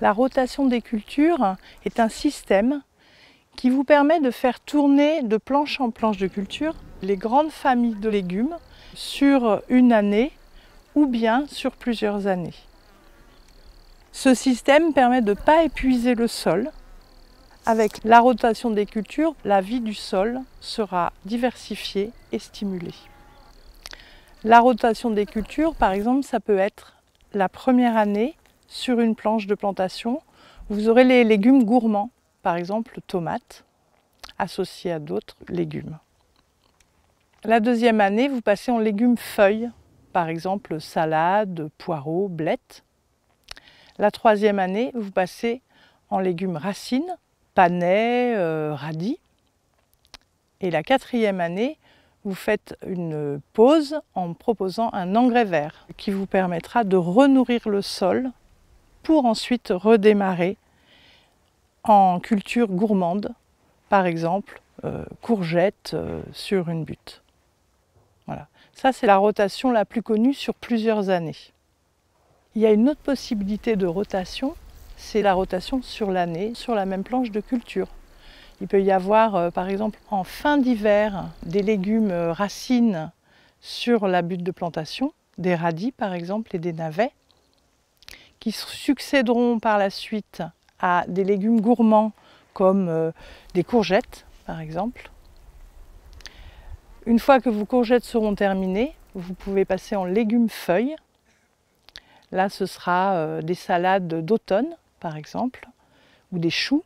La rotation des cultures est un système qui vous permet de faire tourner de planche en planche de culture les grandes familles de légumes sur une année ou bien sur plusieurs années. Ce système permet de ne pas épuiser le sol. Avec la rotation des cultures, la vie du sol sera diversifiée et stimulée. La rotation des cultures, par exemple, ça peut être la première année sur une planche de plantation. Vous aurez les légumes gourmands, par exemple tomates, associés à d'autres légumes. La deuxième année, vous passez en légumes feuilles, par exemple salade, poireaux, blettes. La troisième année, vous passez en légumes racines, panais, radis. Et la quatrième année, vous faites une pause en proposant un engrais vert qui vous permettra de renourrir le sol pour ensuite redémarrer en culture gourmande, par exemple courgettes sur une butte. Voilà. Ça, c'est la rotation la plus connue sur plusieurs années. Il y a une autre possibilité de rotation, c'est la rotation sur l'année, sur la même planche de culture. Il peut y avoir, par exemple, en fin d'hiver, des légumes racines sur la butte de plantation, des radis par exemple et des navets, qui succéderont par la suite à des légumes gourmands comme des courgettes par exemple. Une fois que vos courgettes seront terminées, vous pouvez passer en légumes feuilles. Là, ce sera des salades d'automne par exemple, ou des choux.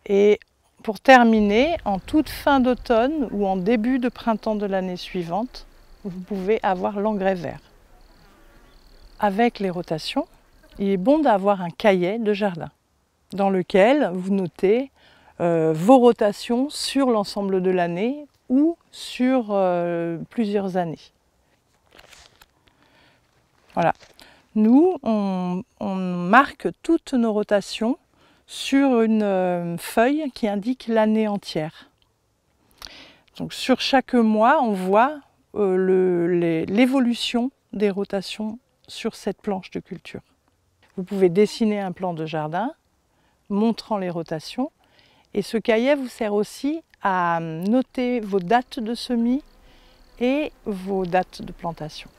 Et pour terminer, en toute fin d'automne ou en début de printemps de l'année suivante, vous pouvez avoir l'engrais vert. Avec les rotations, il est bon d'avoir un cahier de jardin dans lequel vous notez vos rotations sur l'ensemble de l'année ou sur plusieurs années. Voilà. Nous, on marque toutes nos rotations sur une feuille qui indique l'année entière. Donc sur chaque mois, on voit l'évolution des rotations sur cette planche de culture. Vous pouvez dessiner un plan de jardin montrant les rotations et ce cahier vous sert aussi à noter vos dates de semis et vos dates de plantation.